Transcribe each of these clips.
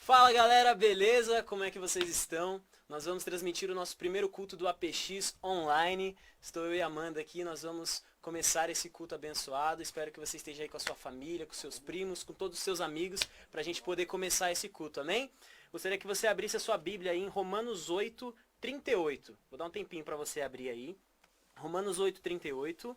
Fala galera, beleza? Como é que vocês estão? Nós vamos transmitir o nosso primeiro culto do APX online. Estou eu e a Amanda aqui, nós vamos começar esse culto abençoado. Espero que você esteja aí com a sua família, com seus primos, com todos os seus amigos, para a gente poder começar esse culto, amém? Gostaria que você abrisse a sua Bíblia aí em Romanos 8, 38. Vou dar um tempinho para você abrir aí. Romanos 8, 38.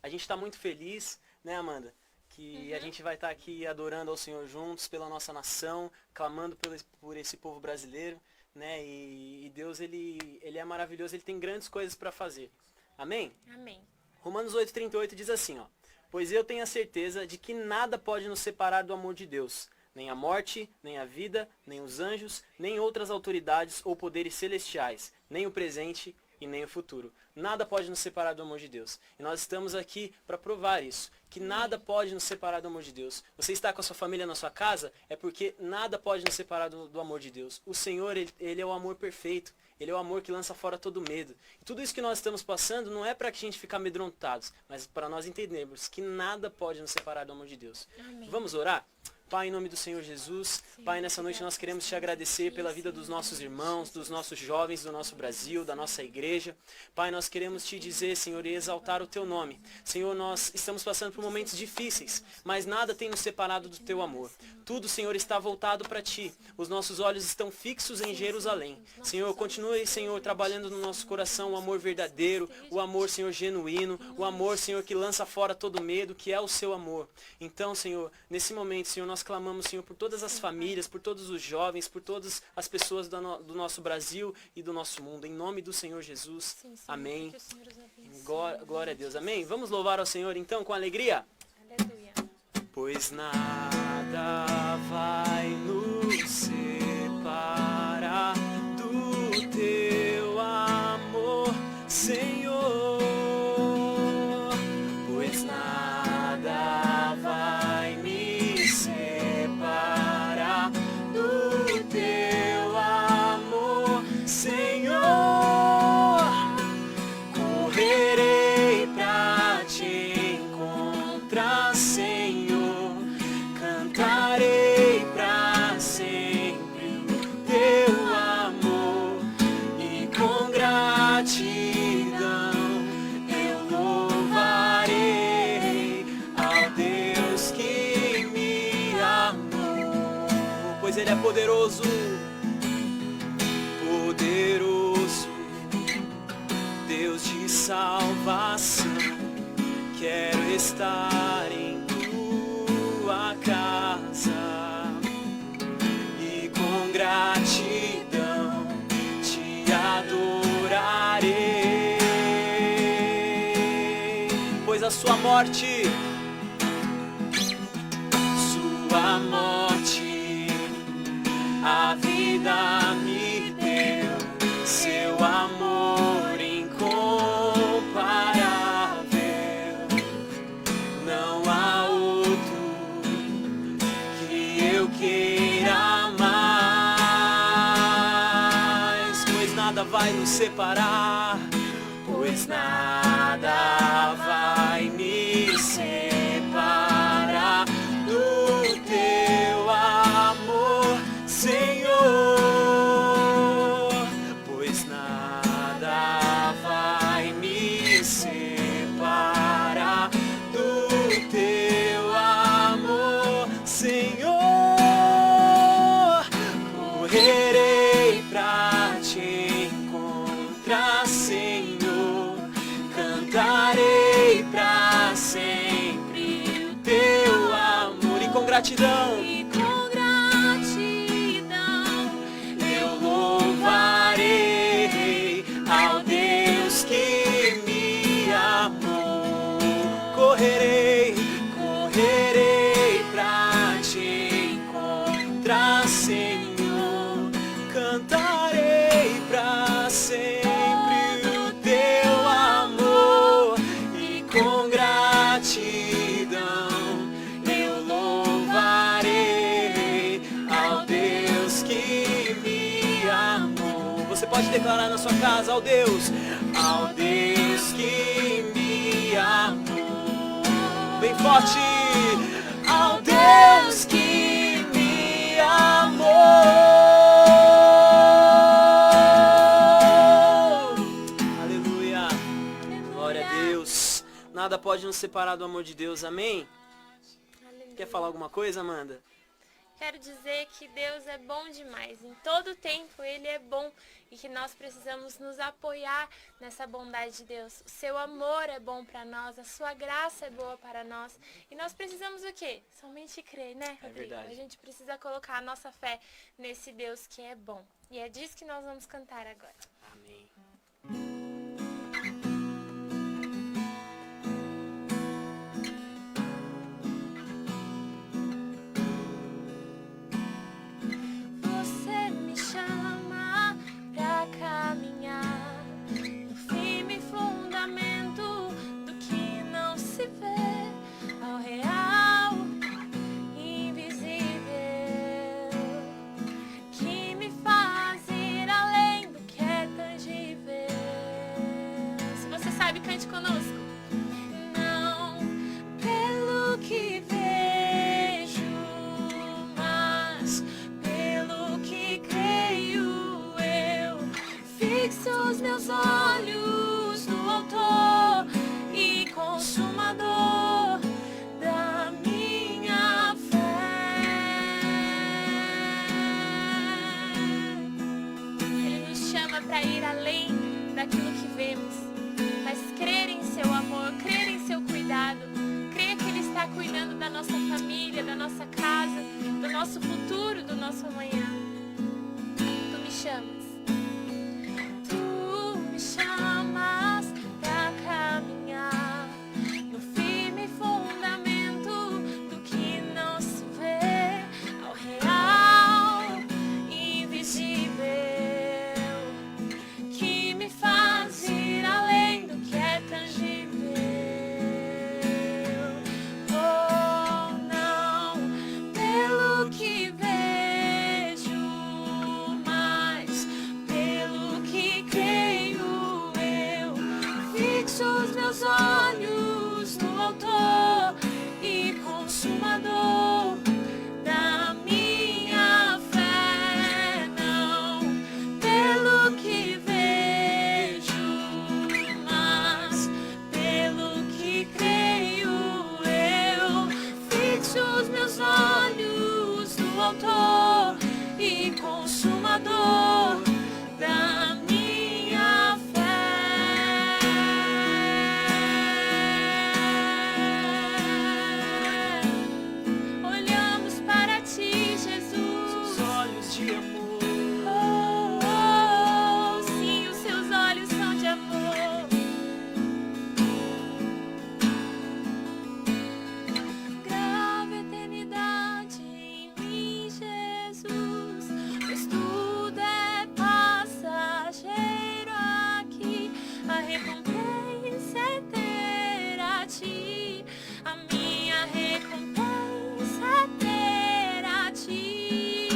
A gente está muito feliz, né, Amanda? Que a gente vai estar aqui adorando ao Senhor juntos, pela nossa nação, clamando por esse povo brasileiro, né? E Deus, ele é maravilhoso, Ele tem grandes coisas para fazer. Amém? Amém. Romanos 8,38 diz assim, ó. Pois eu tenho a certeza de que nada pode nos separar do amor de Deus. Nem a morte, nem a vida, nem os anjos, nem outras autoridades ou poderes celestiais, nem o presente e nem o futuro. Nada pode nos separar do amor de Deus. E nós estamos aqui para provar isso. Que nada pode nos separar do amor de Deus. Você está com a sua família na sua casa, é porque nada pode nos separar do amor de Deus. O Senhor, ele é o amor perfeito. Ele é o amor que lança fora todo medo. E tudo isso que nós estamos passando não é para que a gente fique amedrontados, mas para nós entendermos que nada pode nos separar do amor de Deus. Amém. Vamos orar? Pai, em nome do Senhor Jesus, Pai, nessa noite nós queremos te agradecer pela vida dos nossos irmãos, dos nossos jovens, do nosso Brasil, da nossa igreja. Pai, nós queremos te dizer, Senhor, e exaltar o teu nome. Senhor, nós estamos passando por momentos difíceis, mas nada tem nos separado do teu amor. Tudo, Senhor, está voltado para ti. Os nossos olhos estão fixos em Jerusalém. Senhor, continue, Senhor, trabalhando no nosso coração o amor verdadeiro, o amor, Senhor, genuíno, o amor, Senhor, que lança fora todo medo, que é o seu amor. Então, Senhor, nesse momento, Senhor, nós clamamos, Senhor, por todas as famílias, por todos os jovens, por todas as pessoas do nosso Brasil e do nosso mundo. Em nome do Senhor Jesus. Sim, Senhor, Amém. que o Senhor os abençoe. Glória a Deus. Amém. Vamos louvar ao Senhor então com alegria? Aleluia. Pois nada vai nos separar do teu amor, Senhor. Pois nada vai me separar do teu amor, Senhor. Correrei pra te encontrar, Senhor. Cantarei pra sempre o teu amor. E com gratidão eu louvarei ao Deus que me amou. Pois Ele é poderoso, poderoso, Deus de salvação. Quero estar em tua casa e com gratidão te adorarei. Pois a sua morte, a vida me deu, seu amor incomparável. Não há outro que eu queira mais, pois nada vai nos separar, pois nada vai me separar do teu amor, Senhor. Pois nada vai me separar do teu amor, Senhor. Correrei pra te encontrar, Senhor. Cantarei pra sempre o teu amor. E com gratidão eu louvarei ao Deus que me amou. Correrei pra te encontrar, Senhor. Cantarei pra sempre o teu amor. E com gratidão eu louvarei ao Deus que me amou. Você pode declarar na sua casa: ao Deus que me amou. Bem forte: ao Deus que me amou. pode nos separar do amor de Deus, amém? Aleluia. Quer falar alguma coisa, Amanda? Quero dizer que Deus é bom demais. Em todo tempo Ele é bom e que nós precisamos nos apoiar nessa bondade de Deus. O seu amor é bom para nós, a sua graça é boa para nós. E nós precisamos o quê? Somente crer, né, Rodrigo? verdade. A gente precisa colocar a nossa fé nesse Deus que é bom. E é disso que nós vamos cantar agora. Amém. Você me chama pra caminhar no firme fundamento do que não se vê, ao real, invisível, que me faz ir além do que é tangível. Se você sabe, cante conosco. Não pelo que vejo, mas pelo que creio, eu fixo os meus olhos no autor e consumador da minha fé. Ele nos chama para ir além daquilo que vemos, mas crer em seu amor, crer em seu cuidado, crer que Ele está cuidando da nossa família, da nossa casa, do nosso futuro, do nosso amanhã. Tu me chamas. Tu me chamas pra caminhar no firme fundamento do que não se vê, ao real, invisível, que me faz ir além do que é tangível. Oh, não pelo que vejo, mas pelo que creio, eu fixo os meus olhos no autor e consumador da minha fé. Não pelo que vejo, mas pelo que creio, eu fixo os meus olhos no autor e consumador da minha fé. Olhamos para ti, Jesus. Seus olhos de amor. Oh, sim, os seus olhos são de amor. Grava a eternidade em mim, Jesus, pois tudo é passageiro aqui. A recompensa é ter a ti, a minha recompensa é ter a ti.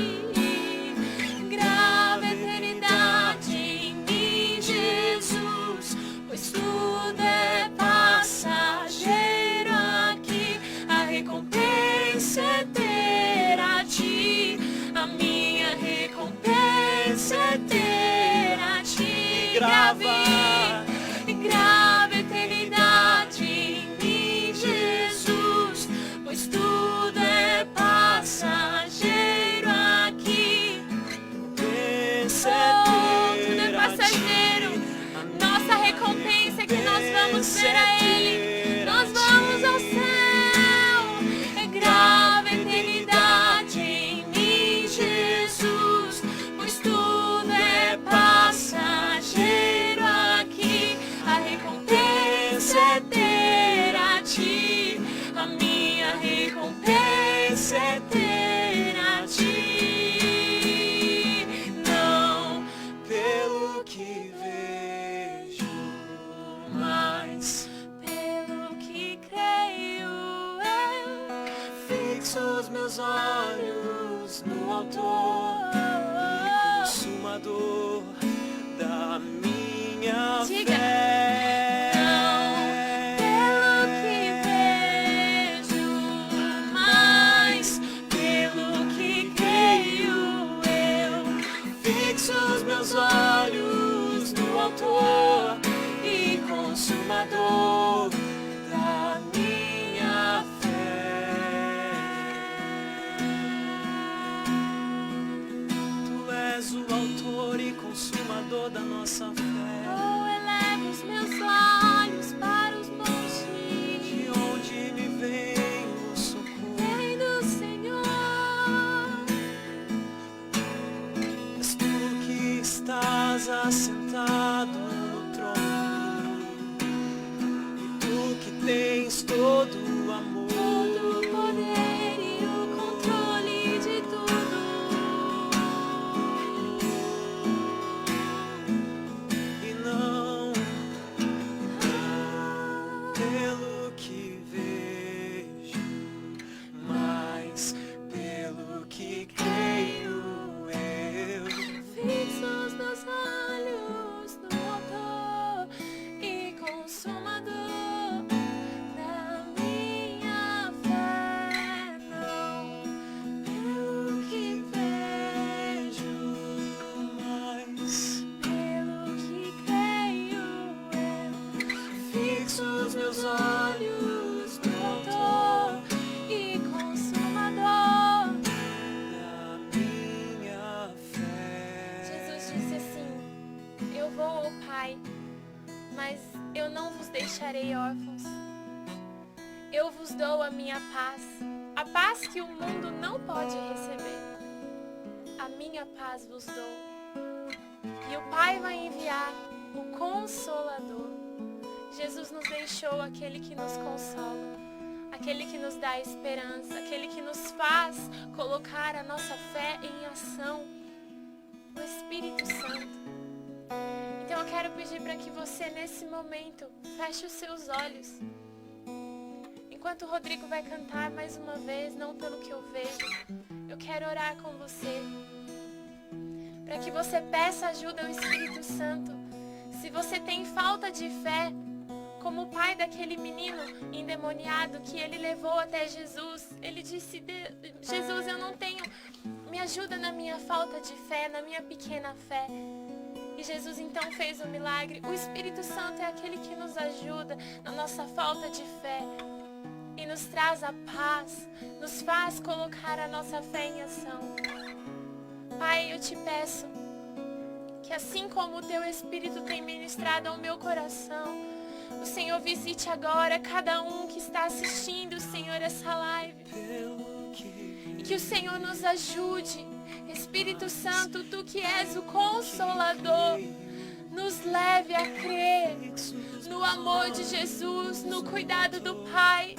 Grava a eternidade em mim, Jesus, pois tudo é passageiro aqui. A recompensa é ter a ti, a minha recompensa é ter a ti. Grava a eternidade em mim, Jesus, pois tudo é passageiro aqui. Oh, tudo é passageiro. Nossa recompensa é que nós vamos ver a Ele. Nós vamos ao céu. Grava a eternidade em mim, Jesus, pois tudo é passageiro aqui. A recompensa é ter a ti, a minha recompensa é ter a ti. Não Pelo que vejo, mas pelo que creio, eu fixo os meus olhos no autor e consumador da minha Diga. fé. Não pelo que vejo, mas pelo que creio, eu Fixo os meus olhos no autor e consumador da assentado no trono, e tu que tens todo o amor, todo o poder e o controle de tudo. e não pelo que vejo, mas pelo que creio eu. Fixo os meus olhos no autor e consumador da minha fé, não pelo que vejo, Mas pelo que creio eu. fixo os meus olhos No autor e consumador. na minha fé. Jesus disse assim: eu vou ao Pai, mas eu não vos deixarei órfãos. Eu vos dou a minha paz, a paz que o mundo não pode receber. A minha paz vos dou. E o Pai vai enviar o Consolador. Jesus nos deixou aquele que nos consola, aquele que nos dá esperança, aquele que nos faz colocar a nossa fé em ação, o Espírito Santo. Então eu quero pedir para que você nesse momento feche os seus olhos. Enquanto o Rodrigo vai cantar mais uma vez, não pelo que eu vejo, eu quero orar com você, para que você peça ajuda ao Espírito Santo. Se você tem falta de fé, como o pai daquele menino endemoniado que ele levou até Jesus, ele disse: Jesus, eu não tenho, me ajuda na minha falta de fé, na minha pequena fé. E Jesus então fez o milagre. O Espírito Santo é aquele que nos ajuda na nossa falta de fé e nos traz a paz, nos faz colocar a nossa fé em ação. Pai, eu te peço que assim como o teu Espírito tem ministrado ao meu coração, o Senhor visite agora cada um que está assistindo, Senhor, essa live. E que o Senhor nos ajude. Espírito Santo, tu que és o Consolador, nos leve a crer no amor de Jesus, no cuidado do Pai.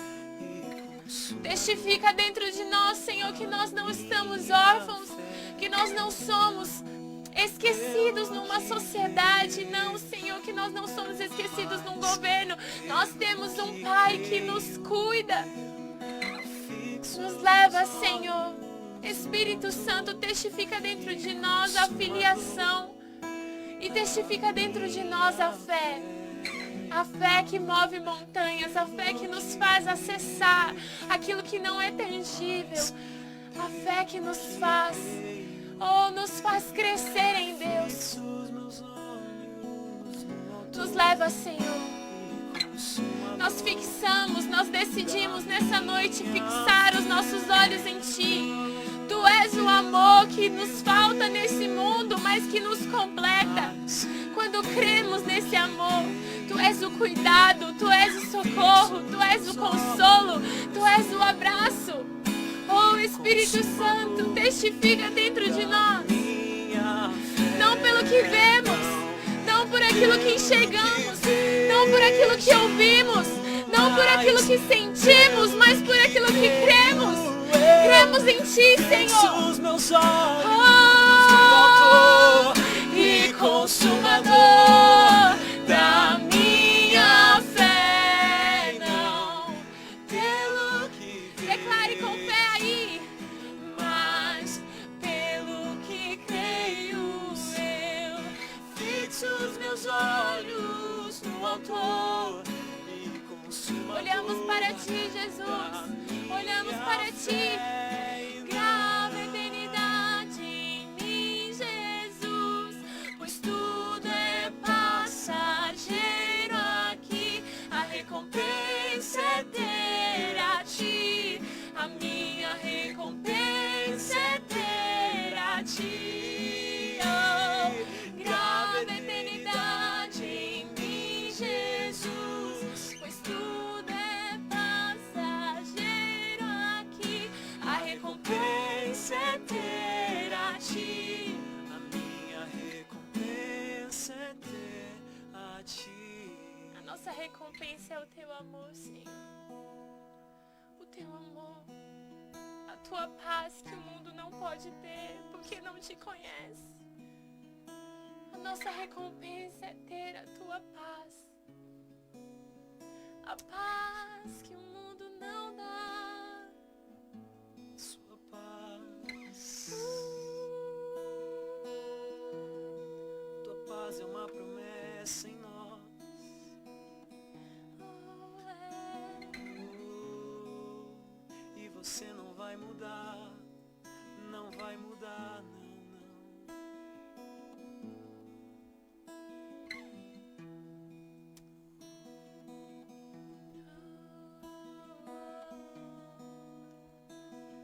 Testifica dentro de nós, Senhor, que nós não estamos órfãos, que nós não somos esquecidos numa sociedade, não, Senhor, que nós não somos esquecidos num governo. Nós temos um Pai que nos cuida. Nos leva, Senhor. Espírito Santo, testifica dentro de nós a filiação e testifica dentro de nós a fé. A fé que move montanhas, a fé que nos faz acessar aquilo que não é tangível. A fé que nos faz, nos faz crescer em Deus. Nos leva, Senhor. Nós fixamos, nós decidimos nessa noite fixar os nossos olhos em Ti. Tu és o amor que nos falta nesse mundo, mas que nos completa. Quando cremos nesse amor, Tu és o cuidado, Tu és o socorro, Tu és o consolo, Tu és o abraço. Oh, Espírito Santo, testifica dentro de nós. Não pelo que vemos, não por aquilo que enxergamos, não por aquilo que ouvimos, não por aquilo que sentimos, mas por aquilo que cremos. Cremos em Ti, Senhor. Os meus olhos no autor e consumador da minha fé, não pelo que declare com fé aí, mas pelo que creio eu. Fixo os meus olhos no autor e consumador. Olhamos para Ti, Jesus. Olhamos para Ti. Grava a eternidade em mim, Jesus, pois tudo é passageiro aqui. A recompensa é ter a Ti. A minha recompensa é ter a Ti. Oh, grava a eternidade em mim, Jesus, pois tudo é passageiro aqui. A recompensa é ter a Ti. A minha recompensa recompensa é o teu amor, Senhor. O teu amor. A tua paz que o mundo não pode ter porque não te conhece. A nossa recompensa é ter a tua paz. A paz que o mundo não dá. Sua paz. Tua paz é uma promessa em nós. E você não vai mudar. Não vai mudar, não.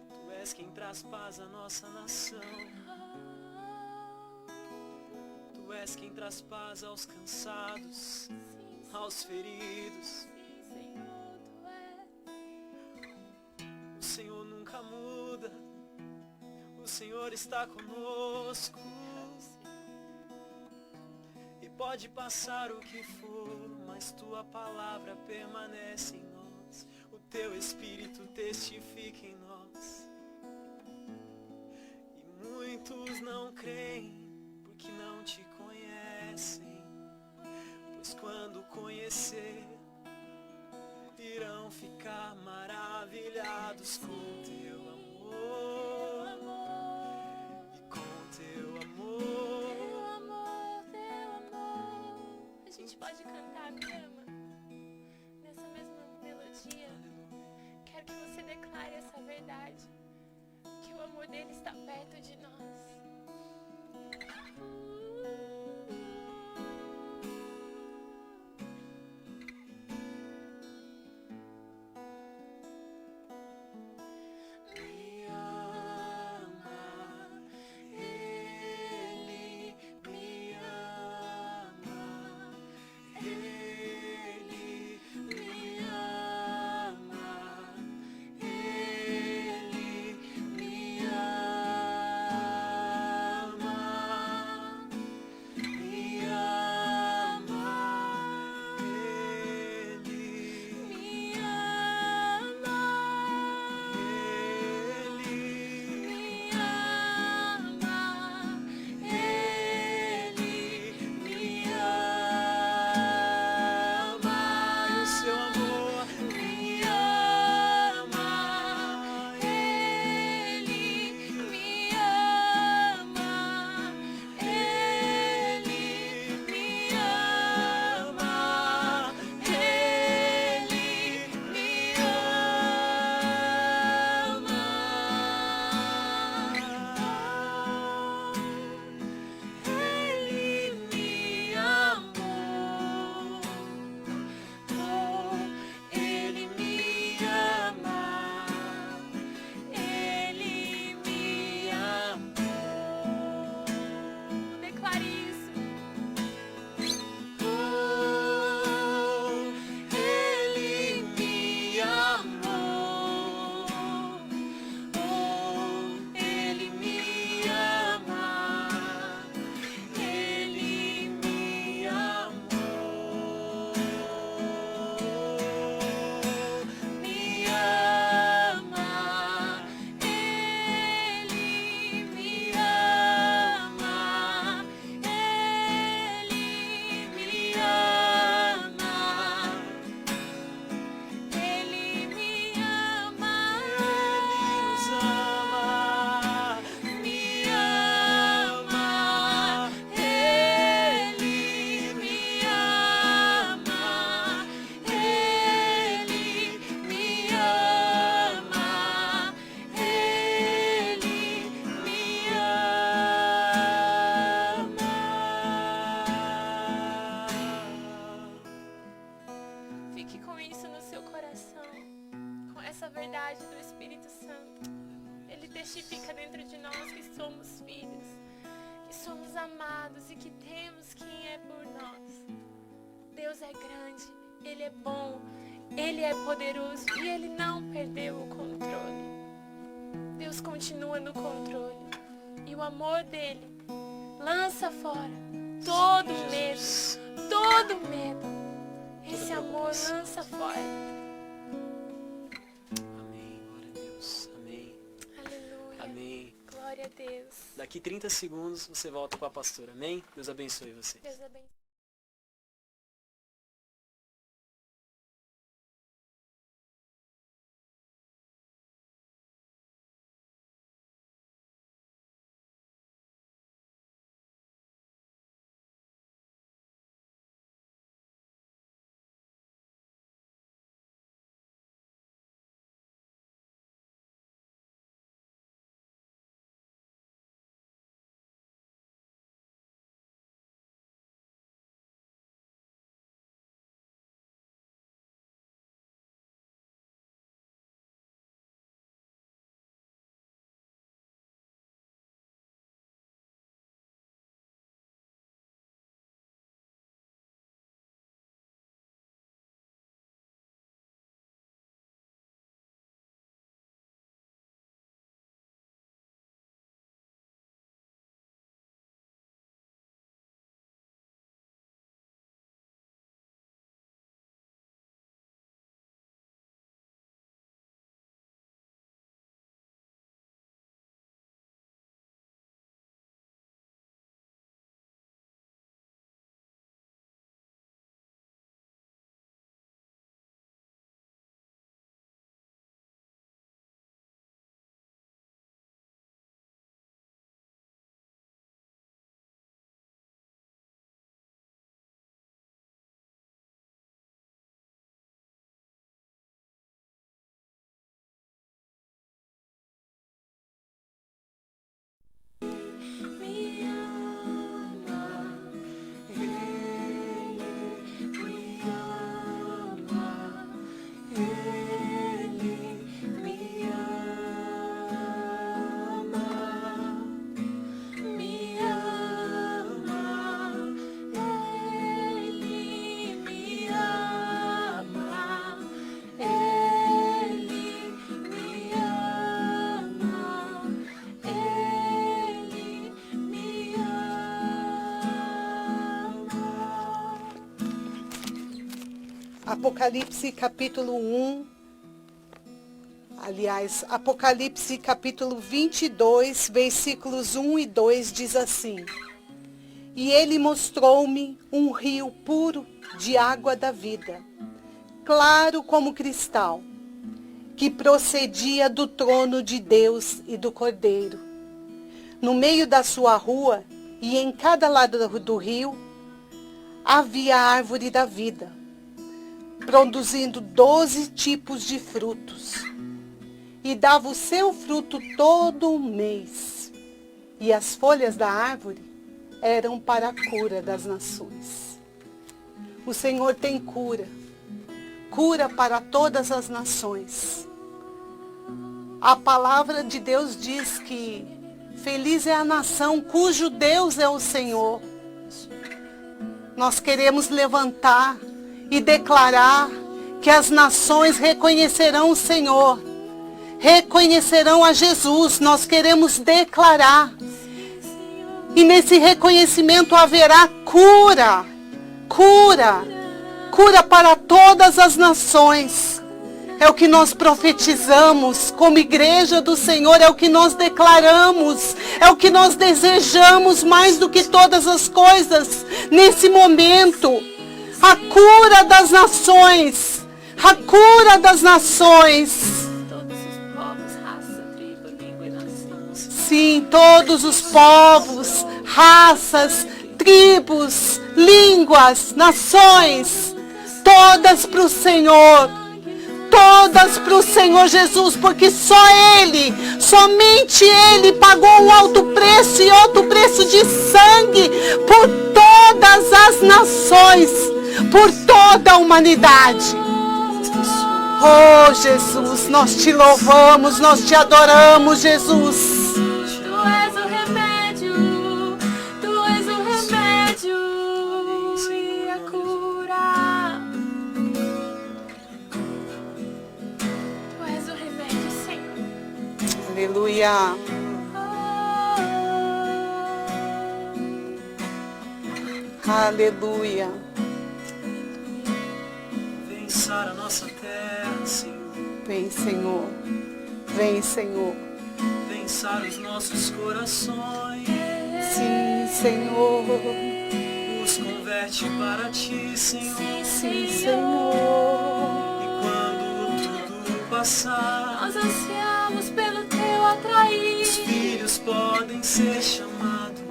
Tu és quem traz paz à nossa nação. Tu és quem traz paz aos cansados, aos feridos. Sim, Senhor, tu és. O Senhor nunca muda. O Senhor está conosco. E pode passar o que for, mas tua palavra permanece em nós. O teu Espírito testifica em nós. E muitos não creem porque não te conhecem. Pois quando conhecer, irão ficar maravilhados com teu amor. E com teu amor. Teu amor. A gente pode cantar, me ama? Nessa mesma melodia. Quero que você declare essa verdade. Que o amor dele está perto de nós. Me ama, Ele me ama, Ele me ama, Ele me ama, me ama, Ele Me ama. Ele Me ama, Ele me ama, e o seu amor me ama, Ele me ama, Ele me ama, Ele me amou. Ele me ama, Ele me amou. Declare isso. Ele me amou. Ele me ama, Ele me amou. Me ama, Ele me ama, Ele me ama, Ele me ama, Ele nos ama, me ama, Ele me ama, Ele me ama, Ele me ama. Fique com isso no seu coração, com essa verdade do Espírito Santo. Ele testifica dentro de nós que somos filhos, que somos amados e que temos quem é por nós. Deus é grande, Ele é bom, Ele é poderoso e Ele não perdeu o controle. Deus continua no controle e o amor dele lança fora todo medo, todo medo. Esse amor lança fora. Amém, glória a Deus. Amém. Aleluia. Amém. Glória a Deus. Daqui 30 segundos você volta com a pastora. Amém? Deus abençoe você. Deus abençoe. Apocalipse capítulo 1, Apocalipse capítulo 22, versículos 1 e 2 diz assim: E ele mostrou-me um rio puro de água da vida, claro como cristal, que procedia do trono de Deus e do Cordeiro. No meio da sua rua e em cada lado do rio havia a árvore da vida, produzindo 12 tipos de frutos, e dava o seu fruto todo mês. E as folhas da árvore eram para a cura das nações. O Senhor tem cura, cura para todas as nações. A palavra de Deus diz que feliz é a nação cujo Deus é o Senhor. Nós queremos levantar e declarar que as nações reconhecerão o Senhor, reconhecerão a Jesus. Nós queremos declarar. E nesse reconhecimento haverá cura, cura, cura para todas as nações. É o que nós profetizamos como igreja do Senhor, é o que nós declaramos, é o que nós desejamos mais do que todas as coisas nesse momento. A cura das nações, a cura das nações. Todos os povos, raça, tribo, língua e nação. Sim, todos os povos, raças, tribos, línguas, nações, todas para o Senhor. Todas para o Senhor Jesus, porque só Ele, somente Ele pagou um alto preço e alto preço de sangue por todas as nações, por toda a humanidade. Oh Jesus, nós te louvamos, nós te adoramos, Jesus. Tu és o remédio, Tu és o remédio e a cura. Tu és o remédio, Senhor. Aleluia. Aleluia. abençoar a nossa terra, Senhor. Vem, Senhor. Vem, Senhor. Vem sarar os nossos corações. Sim, Senhor. Os converte para ti, Senhor. Sim, Senhor. E quando tudo passar, Nós ansiamos pelo teu atrair. os filhos podem ser chamados.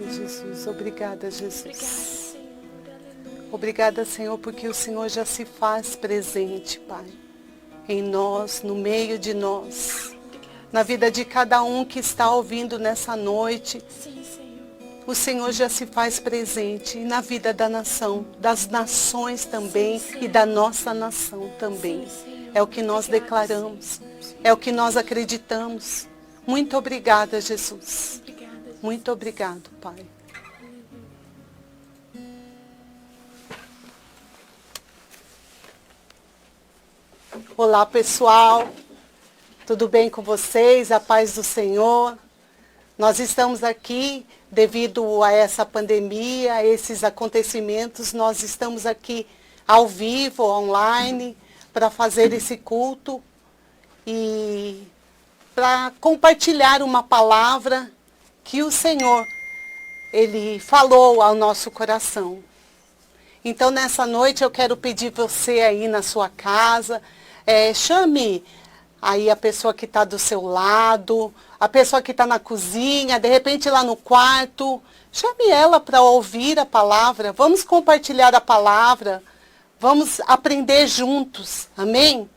Obrigada, Jesus. Obrigada, Senhor. Aleluia. Obrigada, Senhor, porque o Senhor já se faz presente, Pai. Em nós, no meio de nós. Na vida de cada um que está ouvindo nessa noite. Sim, Senhor. O Senhor já se faz presente. E na vida da nação, das nações também. Sim, e da nossa nação também. Sim, Senhor. É o que nós declaramos. É o que nós acreditamos. Muito obrigada, Jesus. Obrigada, Jesus. Muito obrigado, Pai. Olá, pessoal. Tudo bem com vocês? A paz do Senhor. Nós estamos aqui devido a essa pandemia, a esses acontecimentos. Nós estamos aqui ao vivo, online, para fazer esse culto e para compartilhar uma palavra que o Senhor, Ele falou ao nosso coração. Então, nessa noite, eu quero pedir você aí na sua casa, chame aí a pessoa que está do seu lado, a pessoa que está na cozinha, de repente lá no quarto. Chame ela para ouvir a palavra. Vamos compartilhar a palavra. Vamos aprender juntos. Amém?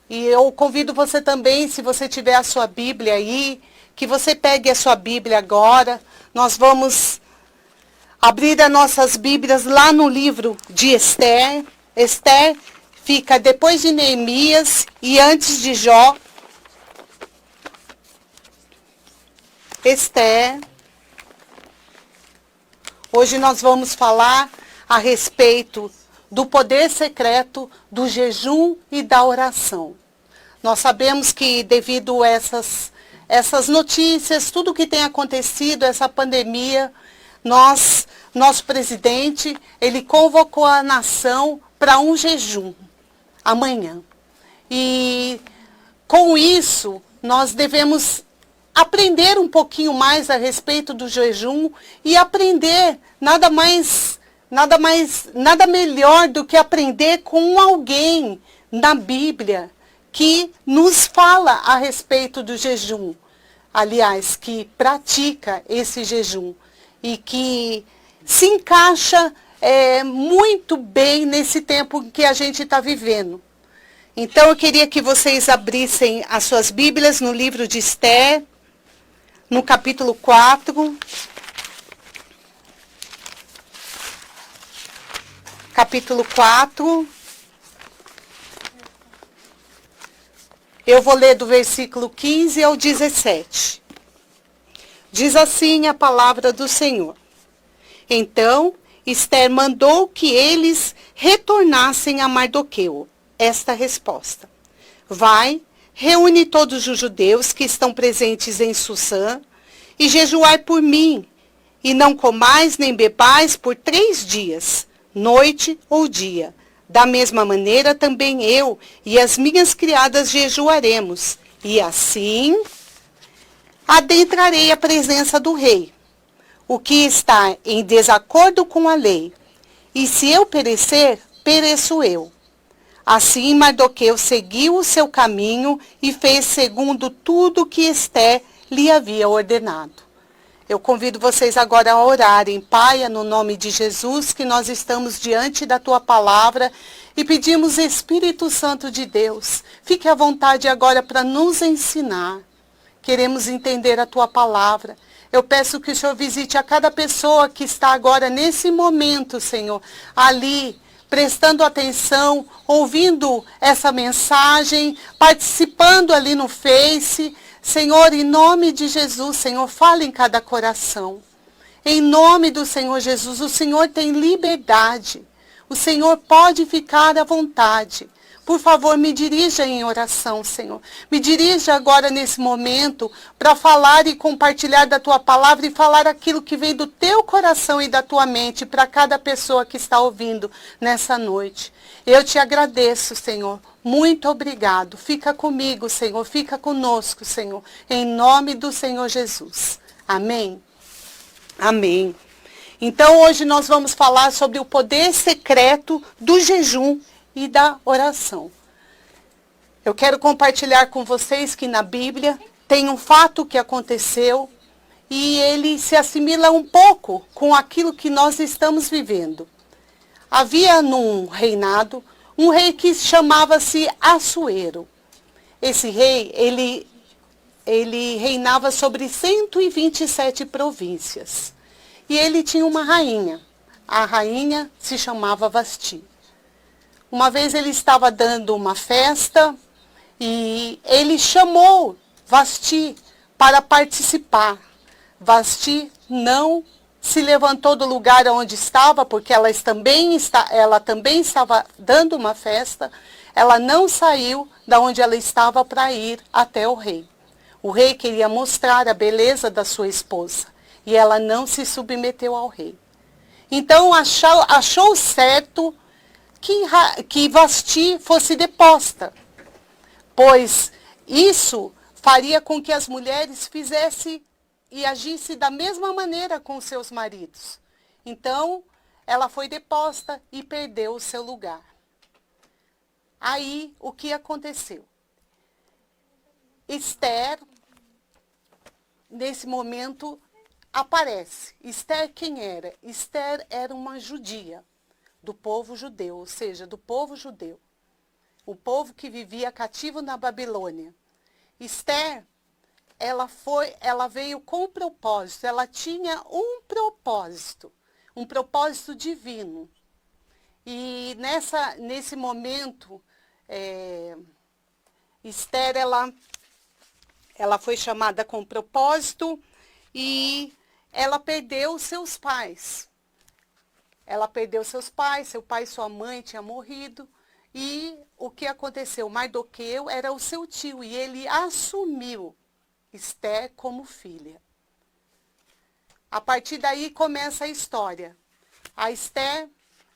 E eu convido você também, se você tiver a sua Bíblia aí, que você pegue a sua Bíblia agora. Nós vamos abrir as nossas Bíblias lá no livro de Esther. Esther fica depois de Neemias e antes de Jó. Esther. Hoje nós vamos falar a respeito do poder secreto do jejum e da oração. Nós sabemos que devido a essas notícias, tudo que tem acontecido, essa pandemia, nosso presidente, ele convocou a nação para um jejum amanhã. E com isso, nós devemos aprender um pouquinho mais a respeito do jejum e aprender nada melhor do que aprender com alguém na Bíblia que nos fala a respeito do jejum. Aliás, que pratica esse jejum e que se encaixa muito bem nesse tempo que a gente está vivendo. Então, eu queria que vocês abrissem as suas Bíblias no livro de Esther, no capítulo 4. Capítulo 4. Eu vou ler do versículo 15 ao 17. Diz assim a palavra do Senhor. Então, Esther mandou que eles retornassem a Mardoqueu esta resposta. Vai, reúne todos os judeus que estão presentes em Susã e jejuai por mim, e não comais nem bebais por 3 dias, noite ou dia. Da mesma maneira também eu e as minhas criadas jejuaremos, e assim adentrarei a presença do rei, o que está em desacordo com a lei. E se eu perecer, pereço eu. Assim Mardoqueu seguiu o seu caminho e fez segundo tudo que Esther lhe havia ordenado. Eu convido vocês agora a orarem. Pai, no nome de Jesus, que nós estamos diante da Tua palavra e pedimos, Espírito Santo de Deus, fique à vontade agora para nos ensinar. Queremos entender a Tua palavra. Eu peço que o Senhor visite a cada pessoa que está agora nesse momento, Senhor, ali, prestando atenção, ouvindo essa mensagem, participando ali no Face. Senhor, em nome de Jesus, Senhor, fala em cada coração. Em nome do Senhor Jesus, o Senhor tem liberdade. O Senhor pode ficar à vontade. Por favor, me dirija em oração, Senhor. Me dirija agora nesse momento para falar e compartilhar da tua palavra e falar aquilo que vem do teu coração e da tua mente para cada pessoa que está ouvindo nessa noite. Eu te agradeço, Senhor. Muito obrigado. Fica comigo, Senhor. Fica conosco, Senhor. Em nome do Senhor Jesus. Amém. Amém. Então, hoje nós vamos falar sobre o poder secreto do jejum e da oração. Eu quero compartilhar com vocês que na Bíblia tem um fato que aconteceu e ele se assimila um pouco com aquilo que nós estamos vivendo. Havia num reinado um rei que chamava-se Assuero. Esse rei, ele reinava sobre 127 províncias. E ele tinha uma rainha. A rainha se chamava Vasti. Uma vez ele estava dando uma festa e ele chamou Vasti para participar. Vasti não se levantou do lugar onde estava, porque ela também estava dando uma festa. Ela não saiu da onde ela estava para ir até o rei. O rei queria mostrar a beleza da sua esposa e ela não se submeteu ao rei. Então achou certo que Vasti fosse deposta, pois isso faria com que as mulheres fizessem e agissem da mesma maneira com seus maridos. Então, ela foi deposta e perdeu o seu lugar. Aí, o que aconteceu? Esther, nesse momento, aparece. Esther quem era? Esther era uma judia do povo judeu, ou seja, do povo judeu. O povo que vivia cativo na Babilônia. Esther, ela veio com propósito, ela tinha um propósito divino. E nesse momento, Esther, ela foi chamada com propósito e ela perdeu seus pais. Ela perdeu seus pais, seu pai e sua mãe tinham morrido. E o que aconteceu? Mardoqueu era o seu tio e ele assumiu Esther como filha. A partir daí começa a história. A Esther,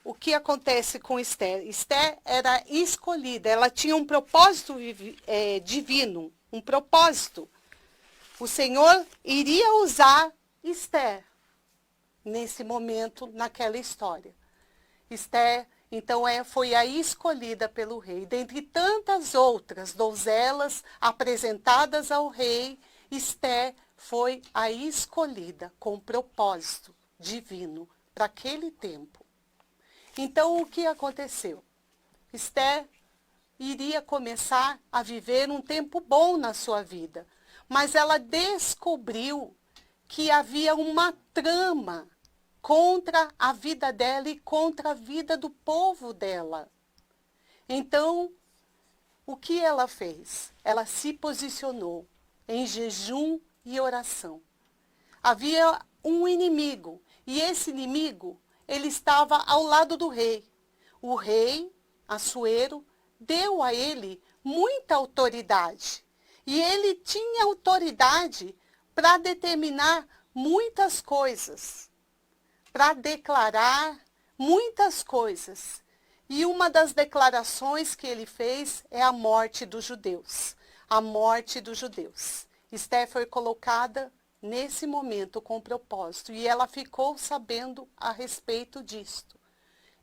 o que acontece com Esther? Esther era escolhida, ela tinha um propósito divino, um propósito. O Senhor iria usar Esther nesse momento, naquela história. Esther, então, foi a escolhida pelo rei. Dentre tantas outras donzelas apresentadas ao rei, Esther foi a escolhida com propósito divino para aquele tempo. Então, o que aconteceu? Esther iria começar a viver um tempo bom na sua vida, mas ela descobriu que havia uma trama contra a vida dela e contra a vida do povo dela. Então, o que ela fez? Ela se posicionou em jejum e oração. Havia um inimigo, e esse inimigo, ele estava ao lado do rei. O rei, Assuero, deu a ele muita autoridade. E ele tinha autoridade para determinar muitas coisas, para declarar muitas coisas. E uma das declarações que ele fez é a morte dos judeus. A morte dos judeus. Esther foi colocada nesse momento com propósito. E ela ficou sabendo a respeito disto.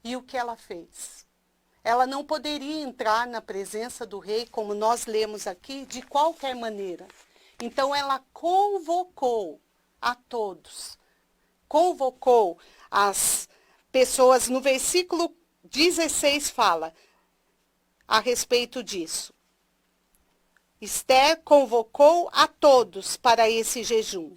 E o que ela fez? Ela não poderia entrar na presença do rei, como nós lemos aqui, de qualquer maneira. Então ela convocou a todos. Convocou as pessoas. No versículo 16 fala a respeito disso. Esther convocou a todos para esse jejum.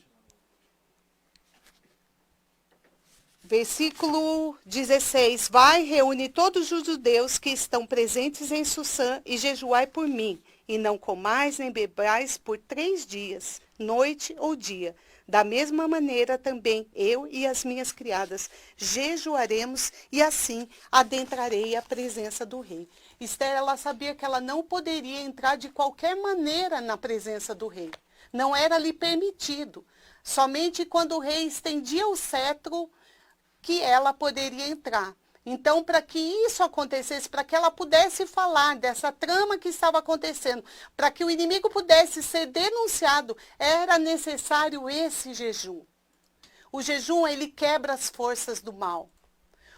Versículo 16. Vai, reúne todos os judeus que estão presentes em Susã e jejuai por mim e não comais nem bebais por 3 dias, noite ou dia. Da mesma maneira também eu e as minhas criadas jejuaremos e assim adentrarei a presença do rei. Esther, ela sabia que ela não poderia entrar de qualquer maneira na presença do rei. Não era lhe permitido. Somente quando o rei estendia o cetro que ela poderia entrar. Então, para que isso acontecesse, para que ela pudesse falar dessa trama que estava acontecendo, para que o inimigo pudesse ser denunciado, era necessário esse jejum. O jejum, ele quebra as forças do mal.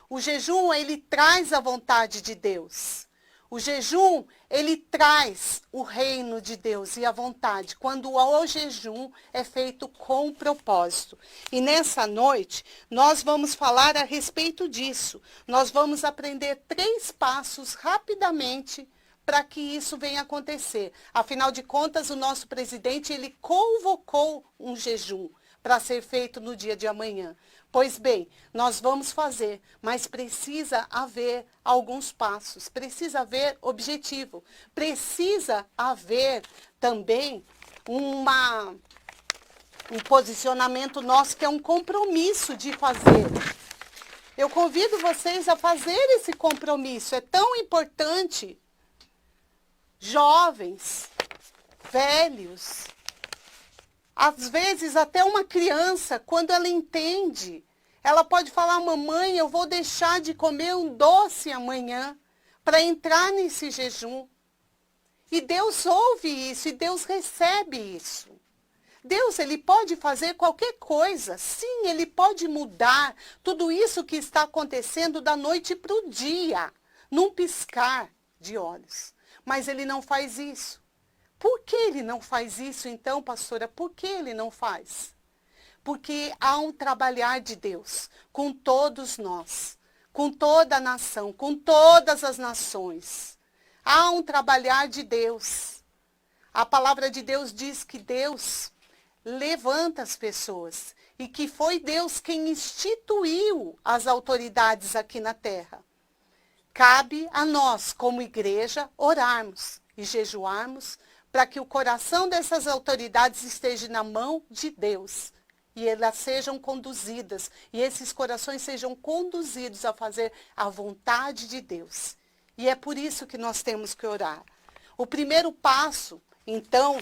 O jejum, ele traz a vontade de Deus. O jejum, ele traz o reino de Deus e a vontade, quando o jejum é feito com propósito. E nessa noite, nós vamos falar a respeito disso. Nós vamos aprender 3 passos rapidamente para que isso venha acontecer. Afinal de contas, o nosso presidente, ele convocou um jejum para ser feito no dia de amanhã. Pois bem, nós vamos fazer, mas precisa haver alguns passos, precisa haver objetivo, precisa haver também um posicionamento nosso, que é um compromisso de fazer. Eu convido vocês a fazer esse compromisso, é tão importante. Jovens, velhos, às vezes até uma criança, quando ela entende, ela pode falar: mamãe, eu vou deixar de comer um doce amanhã para entrar nesse jejum. E Deus ouve isso, e Deus recebe isso. Deus, ele pode fazer qualquer coisa. Sim, ele pode mudar tudo isso que está acontecendo da noite para o dia, num piscar de olhos. Mas ele não faz isso. Por que ele não faz isso, então, pastora? Por que ele não faz? Porque há um trabalhar de Deus com todos nós, com toda a nação, com todas as nações. Há um trabalhar de Deus. A palavra de Deus diz que Deus levanta as pessoas e que foi Deus quem instituiu as autoridades aqui na terra. Cabe a nós, como igreja, orarmos e jejuarmos para que o coração dessas autoridades esteja na mão de Deus e elas sejam conduzidas, e esses corações sejam conduzidos a fazer a vontade de Deus. E é por isso que nós temos que orar. O primeiro passo, então,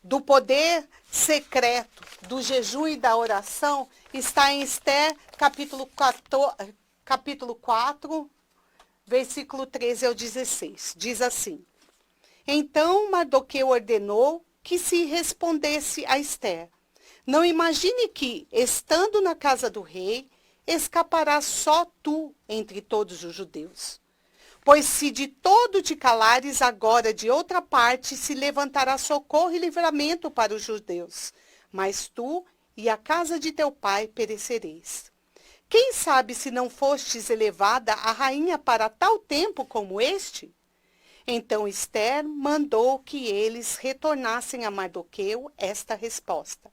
do poder secreto, do jejum e da oração, está em Esther, capítulo 4, versículo 13 ao 16. Diz assim: Então Mardoqueu ordenou que se respondesse a Esther: Não imagine que, estando na casa do rei, escaparás só tu entre todos os judeus. Pois se de todo te calares, agora de outra parte se levantará socorro e livramento para os judeus. Mas tu e a casa de teu pai perecereis. Quem sabe se não fostes elevada a rainha para tal tempo como este? Então Esther mandou que eles retornassem a Mardoqueu esta resposta: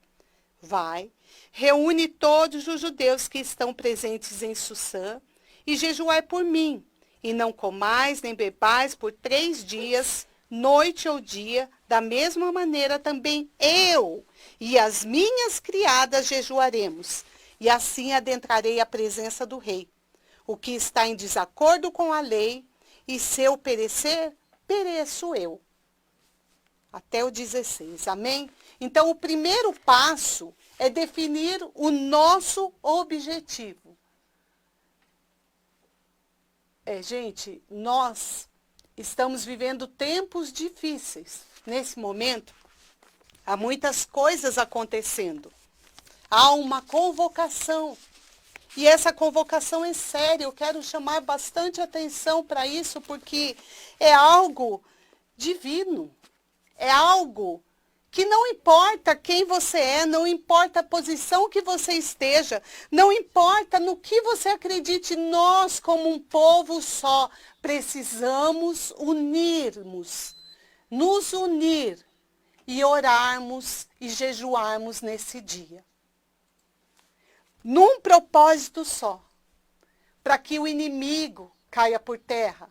Vai, reúne todos os judeus que estão presentes em Sussã e jejuai por mim, e não comais nem bebais por 3 dias, noite ou dia, da mesma maneira também eu e as minhas criadas jejuaremos, e assim adentrarei a presença do rei. O que está em desacordo com a lei, e se eu perecer, pereço eu. Até o 16, amém? Então, o primeiro passo é definir o nosso objetivo. Gente, nós estamos vivendo tempos difíceis. Nesse momento, há muitas coisas acontecendo. Há uma convocação. E essa convocação é séria. Eu quero chamar bastante atenção para isso, porque é algo divino. É algo que não importa quem você é, não importa a posição que você esteja, não importa no que você acredite, nós, como um povo só, precisamos nos unir e orarmos e jejuarmos nesse dia. Num propósito só, para que o inimigo caia por terra,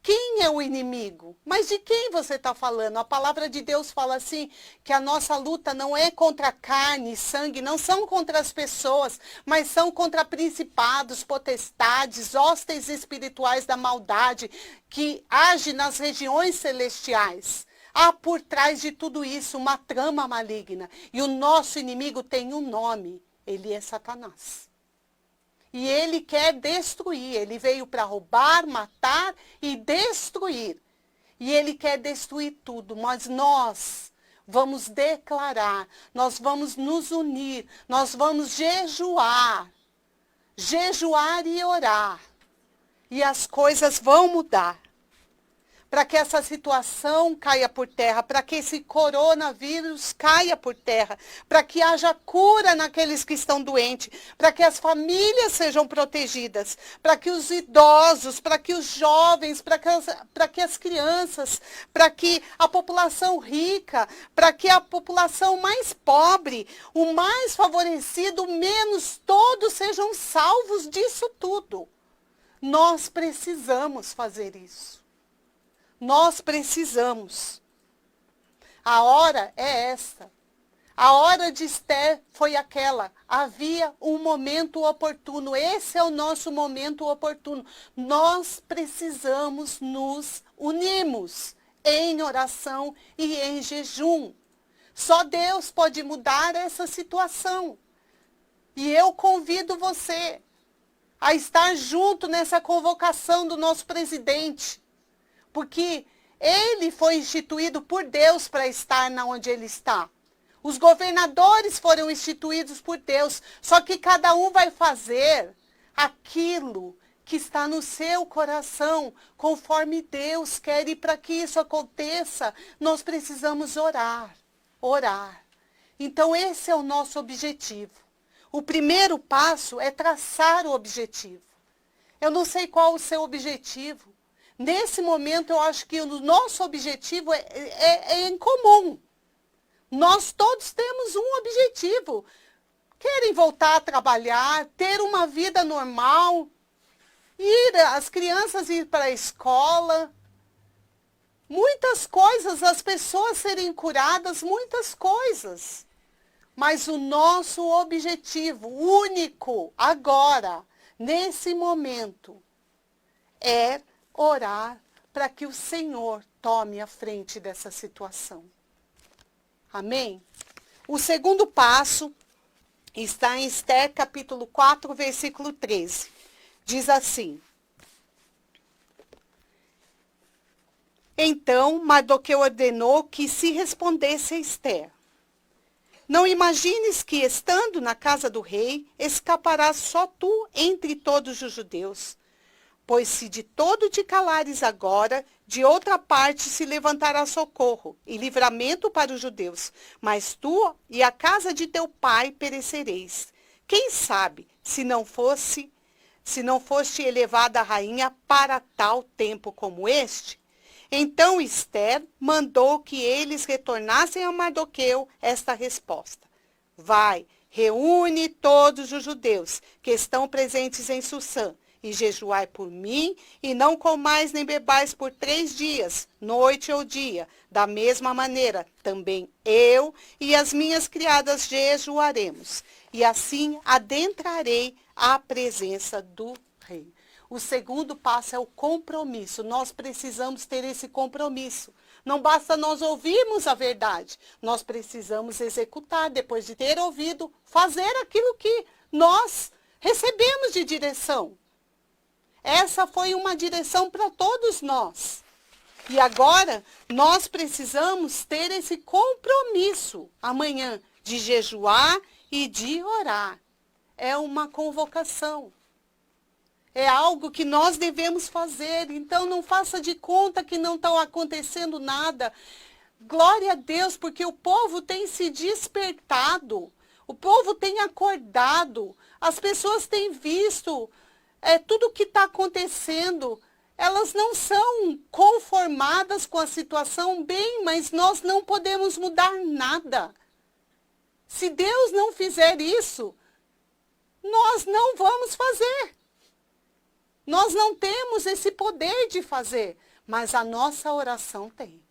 Quem é o inimigo? Mas de quem você está falando? A palavra de Deus fala assim, que a nossa luta não é contra carne e sangue, não são contra as pessoas, mas são contra principados, potestades, hostes espirituais da maldade, que agem nas regiões celestiais. Há por trás de tudo isso uma trama maligna. E o nosso inimigo tem um nome, ele é Satanás. E ele quer destruir, ele veio para roubar, matar e destruir. E ele quer destruir tudo, mas nós vamos declarar, nós vamos nos unir, nós vamos jejuar e orar. E as coisas vão mudar. Para que essa situação caia por terra, para que esse coronavírus caia por terra, para que haja cura naqueles que estão doentes, para que as famílias sejam protegidas, para que os idosos, para que os jovens, para que as crianças, para que a população rica, para que a população mais pobre, o mais favorecido, o menos, todos sejam salvos disso tudo. Nós precisamos fazer isso. Nós precisamos. A hora é esta. A hora de Esther foi aquela. Havia um momento oportuno. Esse é o nosso momento oportuno. Nós precisamos nos unirmos em oração e em jejum. Só Deus pode mudar essa situação. E eu convido você a estar junto nessa convocação do nosso presidente. Porque ele foi instituído por Deus para estar onde ele está. Os governadores foram instituídos por Deus. Só que cada um vai fazer aquilo que está no seu coração, conforme Deus quer. E para que isso aconteça, nós precisamos orar. Então esse é o nosso objetivo. O primeiro passo é traçar o objetivo. Eu não sei qual o seu objetivo. Nesse momento, eu acho que o nosso objetivo é em comum. Nós todos temos um objetivo. Querem voltar a trabalhar, ter uma vida normal, as crianças ir para a escola. Muitas coisas, as pessoas serem curadas, muitas coisas. Mas o nosso objetivo único, agora, nesse momento, é orar para que o Senhor tome a frente dessa situação. Amém? O segundo passo está em Esther capítulo 4, versículo 13. Diz assim: Então Mardoqueu ordenou que se respondesse a Esther: Não imagines que, estando na casa do rei, escaparás só tu entre todos os judeus. Pois se de todo te calares agora, de outra parte se levantará socorro e livramento para os judeus. Mas tu e a casa de teu pai perecereis. Quem sabe, se não foste elevada a rainha para tal tempo como este? Então Esther mandou que eles retornassem a Mardoqueu esta resposta: Vai, reúne todos os judeus que estão presentes em Susã, e jejuai por mim, e não comais nem bebais por 3 dias, noite ou dia. Da mesma maneira, também eu e as minhas criadas jejuaremos, e assim adentrarei à presença do rei. O segundo passo é o compromisso. Nós precisamos ter esse compromisso. Não basta nós ouvirmos a verdade, nós precisamos executar, depois de ter ouvido, fazer aquilo que nós recebemos de direção. Essa foi uma direção para todos nós. E agora, nós precisamos ter esse compromisso amanhã de jejuar e de orar. É uma convocação. É algo que nós devemos fazer. Então, não faça de conta que não está acontecendo nada. Glória a Deus, porque o povo tem se despertado. O povo tem acordado. As pessoas têm visto tudo o que está acontecendo. Elas não são conformadas com a situação, bem, mas nós não podemos mudar nada. Se Deus não fizer isso, nós não vamos fazer. Nós não temos esse poder de fazer. Mas a nossa oração tem.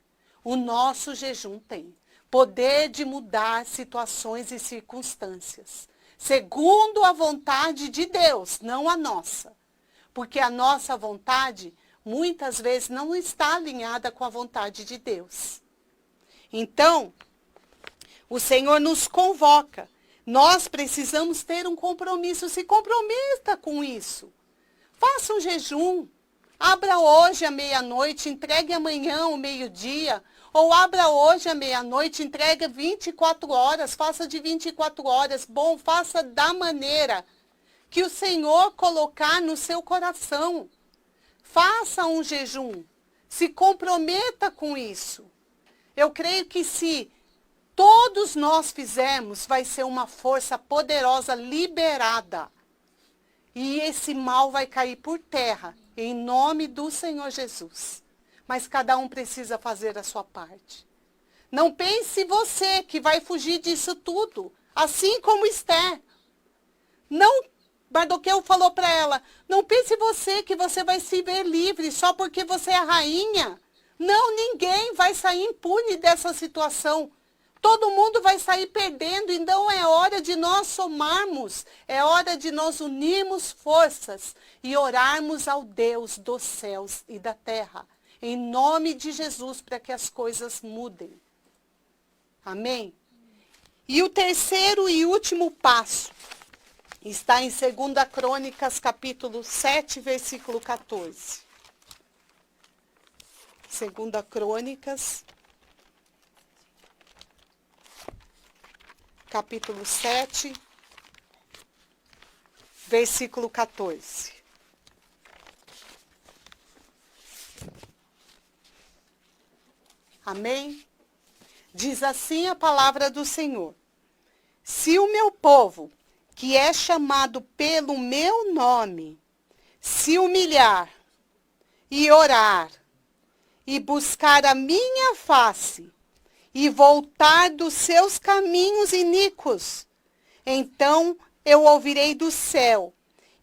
O nosso jejum tem. Poder de mudar situações e circunstâncias. Segundo a vontade de Deus, não a nossa. Porque a nossa vontade, muitas vezes, não está alinhada com a vontade de Deus. Então, o Senhor nos convoca. Nós precisamos ter um compromisso. Se comprometa com isso. Faça um jejum. Abra hoje à meia-noite, entregue amanhã ao meio-dia. Ou abra hoje à meia-noite, entregue 24 horas. Faça de 24 horas. Bom, faça da maneira que o Senhor colocar no seu coração. Faça um jejum. Se comprometa com isso. Eu creio que se todos nós fizermos, vai ser uma força poderosa liberada. E esse mal vai cair por terra, em nome do Senhor Jesus. Mas cada um precisa fazer a sua parte. Não pense você que vai fugir disso tudo, assim como Esther. Não, Mardoqueu falou para ela, não pense você que você vai se ver livre só porque você é rainha. Não, ninguém vai sair impune dessa situação. Todo mundo vai sair perdendo, então é hora de nós somarmos, é hora de nós unirmos forças e orarmos ao Deus dos céus e da terra, em nome de Jesus, para que as coisas mudem. Amém? E o terceiro e último passo está em 2 Crônicas, capítulo 7, versículo 14. 2 Crônicas, capítulo 7, versículo 14. Amém? Diz assim a palavra do Senhor. Se o meu povo, que é chamado pelo meu nome, se humilhar e orar, e buscar a minha face, e voltar dos seus caminhos iníquos, então eu ouvirei do céu,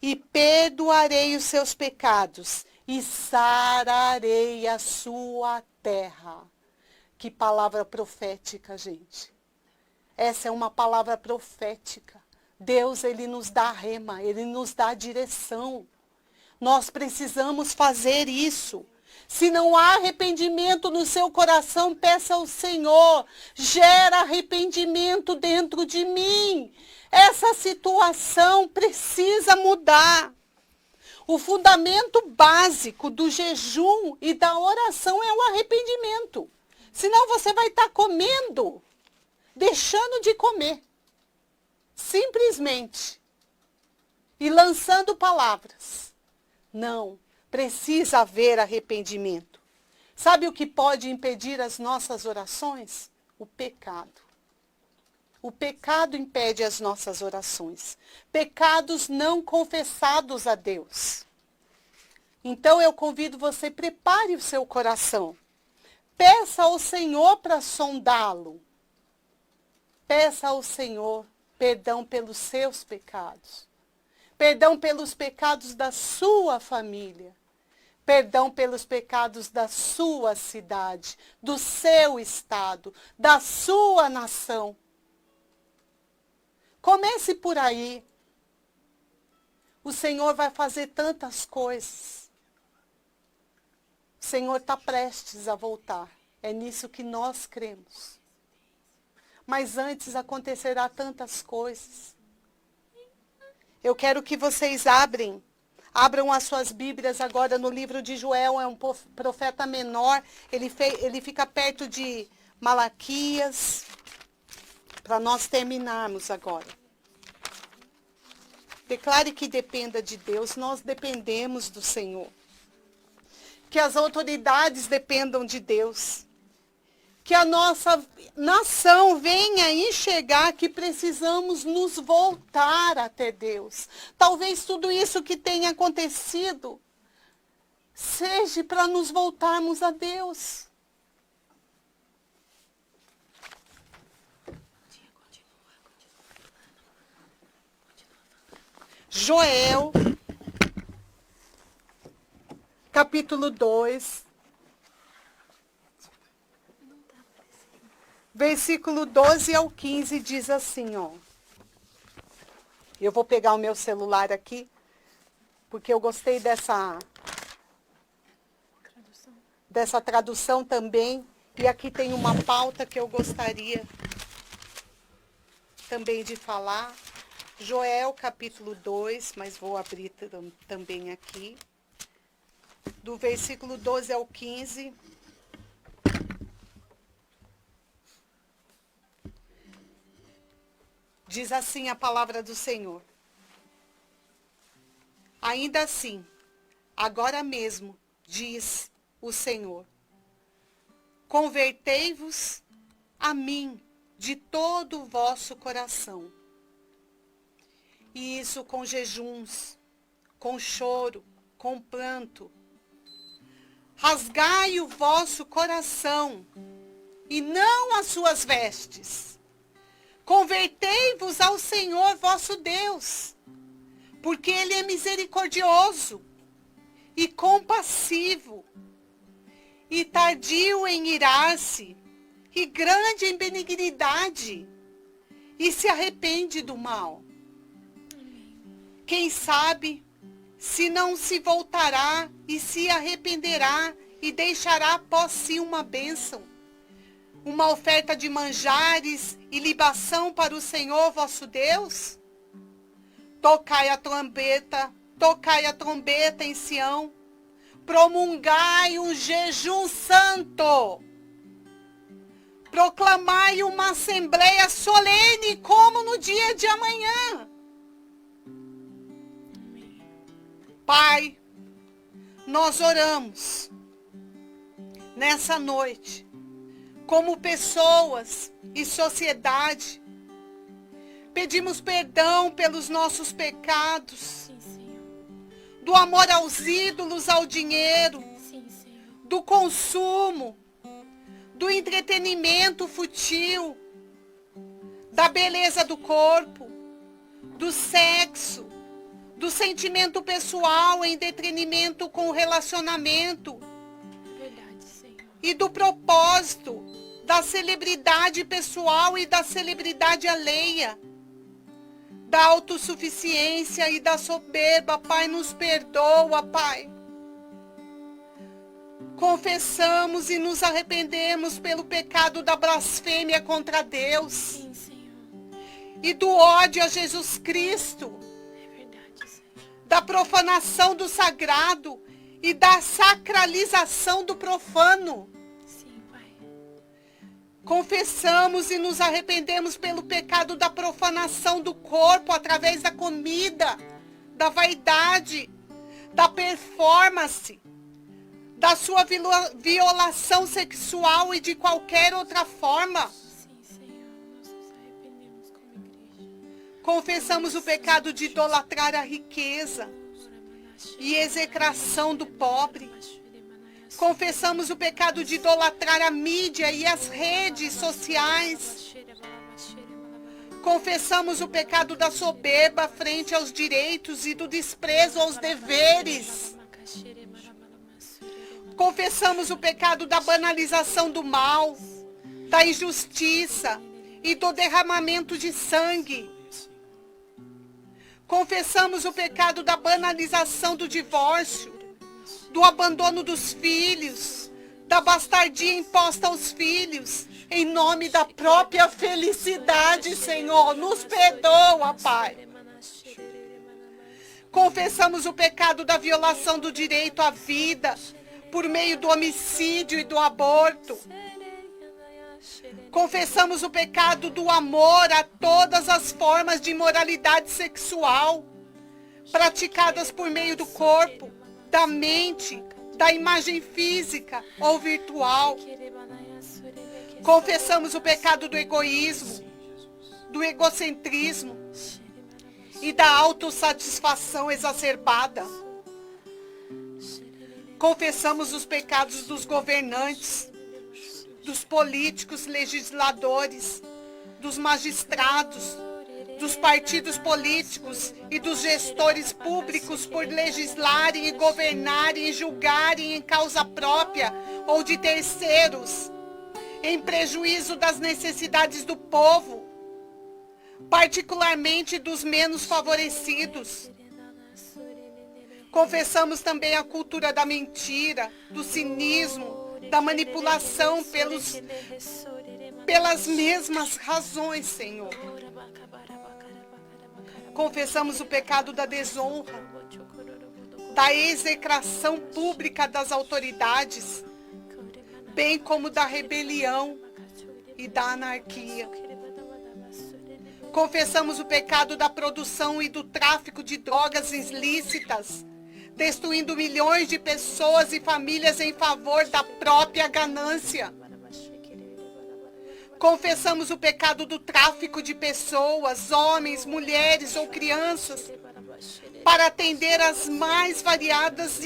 e perdoarei os seus pecados, e sararei a sua terra. Que palavra profética, gente. Essa é uma palavra profética. Deus, Ele nos dá rema, Ele nos dá direção. Nós precisamos fazer isso. Se não há arrependimento no seu coração, peça ao Senhor, gera arrependimento dentro de mim. Essa situação precisa mudar. O fundamento básico do jejum e da oração é o arrependimento. Senão você vai estar comendo, deixando de comer. Simplesmente. E lançando palavras. Não. Precisa haver arrependimento. Sabe o que pode impedir as nossas orações? O pecado. O pecado impede as nossas orações. Pecados não confessados a Deus. Então eu convido você, prepare o seu coração. Peça ao Senhor para sondá-lo. Peça ao Senhor perdão pelos seus pecados. Perdão pelos pecados da sua família. Perdão pelos pecados da sua cidade, do seu estado, da sua nação. Comece por aí. O Senhor vai fazer tantas coisas. O Senhor está prestes a voltar. É nisso que nós cremos. Mas antes acontecerá tantas coisas. Eu quero que vocês abram as suas Bíblias agora no livro de Joel, é um profeta menor, ele fica perto de Malaquias, para nós terminarmos agora. Declare que dependa de Deus, nós dependemos do Senhor. Que as autoridades dependam de Deus. Que a nossa nação venha enxergar que precisamos nos voltar até Deus. Talvez tudo isso que tenha acontecido seja para nos voltarmos a Deus. Joel, capítulo 2, Versículo 12 ao 15 diz assim, ó. Eu vou pegar o meu celular aqui, porque eu gostei dessa tradução também. E aqui tem uma pauta que eu gostaria também de falar. Joel, capítulo 2, mas vou abrir também aqui. Do versículo 12 ao 15. Diz assim a palavra do Senhor. Ainda assim, agora mesmo, diz o Senhor, convertei-vos a mim de todo o vosso coração. E isso com jejuns, com choro, com pranto. Rasgai o vosso coração, e não as suas vestes. Convertei-vos ao Senhor vosso Deus, porque Ele é misericordioso e compassivo, e tardio em irar-se, e grande em benignidade, e se arrepende do mal. Quem sabe se não se voltará e se arrependerá e deixará após si uma bênção, uma oferta de manjares e libação para o Senhor vosso Deus? Tocai a trombeta em Sião, promulgai um jejum santo, proclamai uma assembleia solene como no dia de amanhã. Pai, nós oramos nessa noite, como pessoas e sociedade, pedimos perdão pelos nossos pecados, Sim, Senhor. do amor aos ídolos, ao dinheiro, Sim, Senhor. do consumo, do entretenimento fútil, da beleza do corpo, do sexo, do sentimento pessoal em detrimento com o relacionamento Verdade, Senhor. e do propósito da celebridade pessoal e da celebridade alheia, da autossuficiência e da soberba. Pai, nos perdoa, Pai. Confessamos e nos arrependemos pelo pecado da blasfêmia contra Deus Sim, Senhor. e do ódio a Jesus Cristo, É verdade, Senhor. da profanação do sagrado e da sacralização do profano. Sim, Pai. Confessamos e nos arrependemos pelo pecado da profanação do corpo através da comida, da vaidade, da performance, da sua violação sexual e de qualquer outra forma. Sim, Senhor. Nós nos arrependemos como igreja. Confessamos o pecado de idolatrar a riqueza e execração do pobre. Confessamos o pecado de idolatrar a mídia e as redes sociais. Confessamos o pecado da soberba frente aos direitos e do desprezo aos deveres. Confessamos o pecado da banalização do mal, da injustiça e do derramamento de sangue. Confessamos o pecado da banalização do divórcio, do abandono dos filhos, da bastardia imposta aos filhos, em nome da própria felicidade, Senhor. Nos perdoa, Pai. Confessamos o pecado da violação do direito à vida, por meio do homicídio e do aborto. Confessamos o pecado do amor a todas as formas de imoralidade sexual, praticadas por meio do corpo, da mente, da imagem física ou virtual. Confessamos o pecado do egoísmo, do egocentrismo e da autossatisfação exacerbada. Confessamos os pecados dos governantes, dos políticos, legisladores, dos magistrados, dos partidos políticos e dos gestores públicos por legislarem e governarem e julgarem em causa própria ou de terceiros, em prejuízo das necessidades do povo, particularmente dos menos favorecidos. Confessamos também a cultura da mentira, do cinismo, da manipulação pelas mesmas razões, Senhor. Confessamos o pecado da desonra, da execração pública das autoridades, bem como da rebelião e da anarquia. Confessamos o pecado da produção e do tráfico de drogas ilícitas, destruindo milhões de pessoas e famílias em favor da própria ganância. Confessamos o pecado do tráfico de pessoas, homens, mulheres ou crianças, para atender os mais variados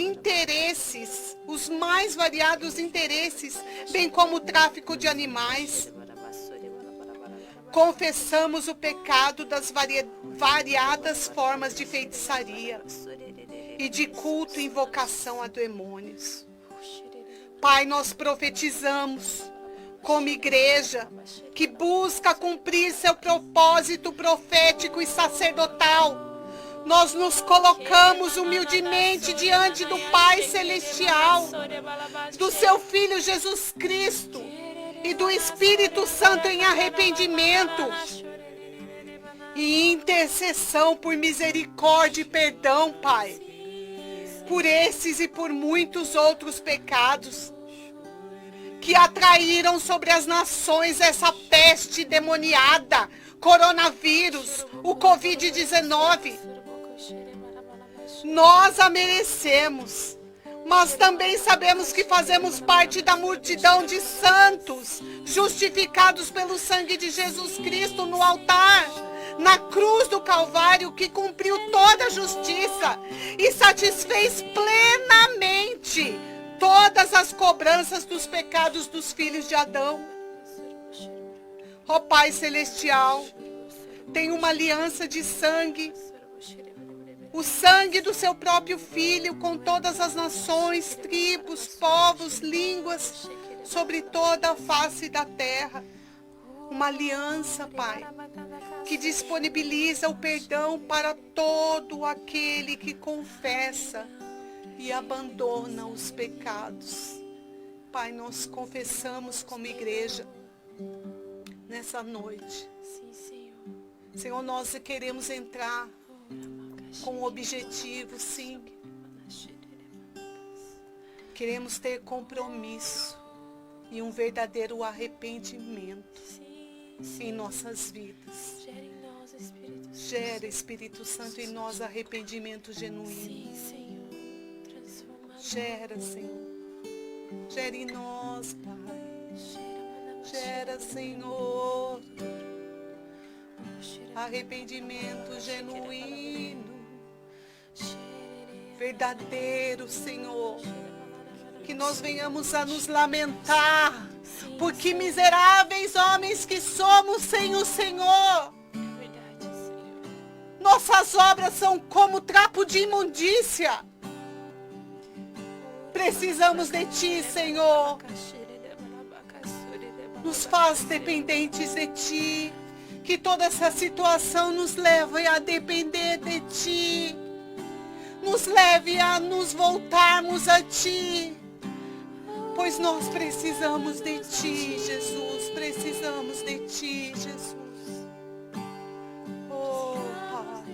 interesses, bem como o tráfico de animais. Confessamos o pecado das variadas formas de feitiçaria e de culto e invocação a demônios. Pai, nós profetizamos como igreja que busca cumprir seu propósito profético e sacerdotal. Nós nos colocamos humildemente diante do Pai Celestial, do seu Filho Jesus Cristo e do Espírito Santo em arrependimento e intercessão por misericórdia e perdão, Pai, por esses e por muitos outros pecados que atraíram sobre as nações essa peste demoniada, coronavírus, o Covid-19. Nós a merecemos, mas também sabemos que fazemos parte da multidão de santos, justificados pelo sangue de Jesus Cristo no altar, na cruz do Calvário, que cumpriu toda a justiça e satisfez plenamente todas as cobranças dos pecados dos filhos de Adão. Ó Pai Celestial, tem uma aliança de sangue, o sangue do seu próprio Filho com todas as nações, tribos, povos, línguas, sobre toda a face da terra. Uma aliança, Pai, que disponibiliza o perdão para todo aquele que confessa e abandona os pecados. Pai, nós confessamos como igreja nessa noite. Senhor, nós queremos entrar com o objetivo, sim. Queremos ter compromisso e um verdadeiro arrependimento em nossas vidas. Gera, Espírito Santo, em nós arrependimento genuíno. Gera, Senhor. Gera em nós, Pai. Gera, Senhor, arrependimento genuíno, verdadeiro, Senhor. Que nós venhamos a nos lamentar, porque miseráveis homens que somos sem o Senhor. Nossas obras são como trapo de imundícia. Precisamos de Ti, Senhor. Nos faz dependentes de Ti. Que toda essa situação nos leve a depender de Ti. Nos leve a nos voltarmos a Ti. Pois nós precisamos de Ti, Jesus. Precisamos de Ti, Jesus. Oh, Pai.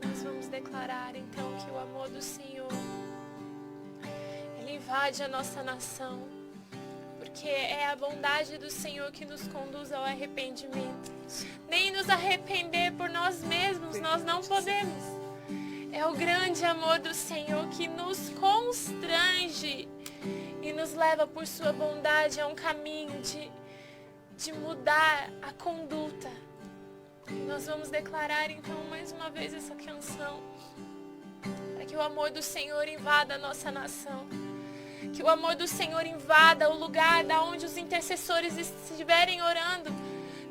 Nós vamos declarar então que o amor do Senhor, Ele invade a nossa nação, porque é a bondade do Senhor que nos conduz ao arrependimento. Nem nos arrepender por nós mesmos, nós não podemos. É o grande amor do Senhor que nos constrange e nos leva por sua bondade a um caminho de mudar a conduta, Nós vamos declarar então mais uma vez essa canção. Para que o amor do Senhor invada a nossa nação. Que o amor do Senhor invada o lugar da onde os intercessores estiverem orando.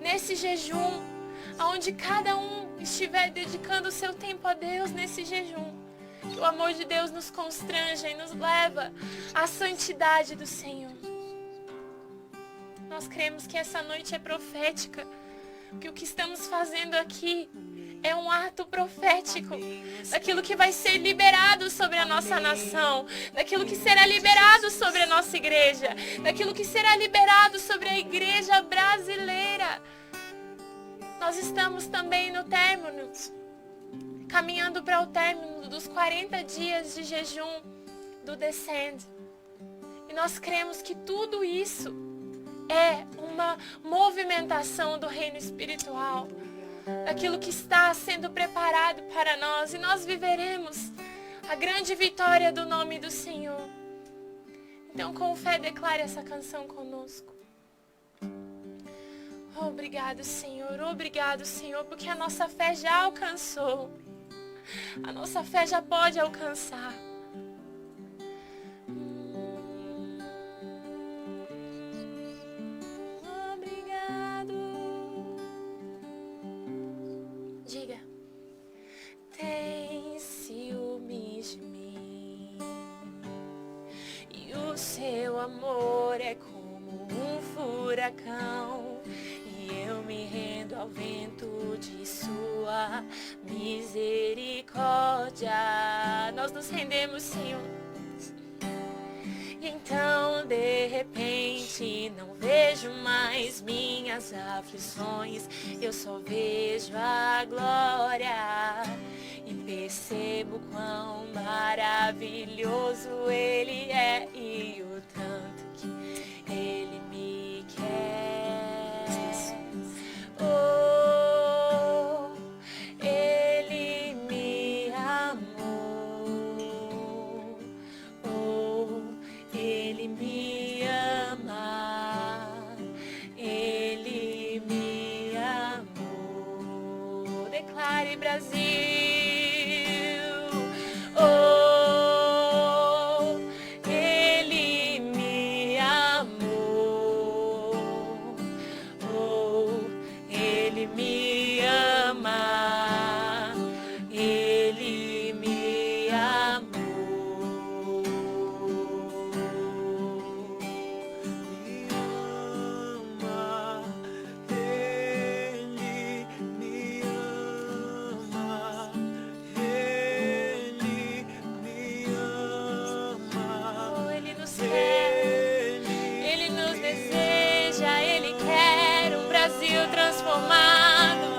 Nesse jejum. Onde cada um estiver dedicando o seu tempo a Deus nesse jejum. Que o amor de Deus nos constranja e nos leva à santidade do Senhor. Nós cremos que essa noite é profética. Que o que estamos fazendo aqui é um ato profético daquilo que vai ser liberado sobre a nossa nação, daquilo que será liberado sobre a nossa igreja, daquilo que será liberado sobre a igreja brasileira. Nós estamos também no término, caminhando para o término dos 40 dias de jejum do Descend. E nós cremos que tudo isso é uma movimentação do reino espiritual, daquilo que está sendo preparado para nós. E nós viveremos a grande vitória do nome do Senhor. Então, com fé, declare essa canção conosco. Obrigado, Senhor, porque a nossa fé já alcançou. A nossa fé já pode alcançar. Obrigado. Diga. Tem ciúmes de mim, e o seu amor é como um furacão. Eu me rendo ao vento de sua misericórdia. Nós nos rendemos, Senhor. Então, de repente, não vejo mais minhas aflições. Eu só vejo a glória e percebo quão maravilhoso Ele é e o tanto que Ele me quer. Oh, Ele me amou. Oh, Ele me ama. Ele me amou. Declare, Brasil. Oh, Ele me amou. Oh, Ele me ama, Ele me amou. Me ama, Ele me ama, Ele me ama. Oh, Ele nos quer, Ele nos deseja, Ele quer um Brasil transformado.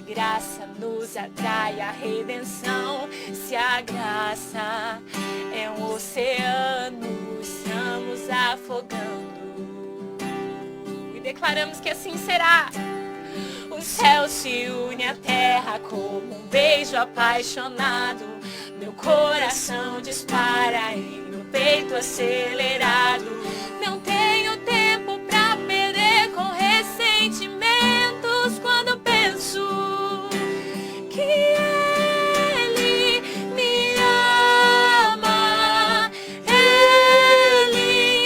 Graça nos atrai a redenção. Se a graça é um oceano, estamos afogando. E declaramos que assim será. O céu se une à terra como um beijo apaixonado. Meu coração dispara e meu peito acelerado. Não tenho tempo pra perder com ressentimentos quando penso que Ele me ama, Ele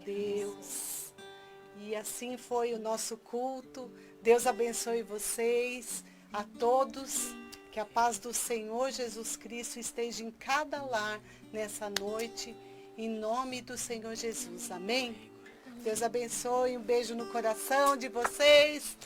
Deus. E assim foi o nosso culto. Deus abençoe vocês, a todos. Que a paz do Senhor Jesus Cristo esteja em cada lar nessa noite. Em nome do Senhor Jesus. Amém? Deus abençoe. Um beijo no coração de vocês.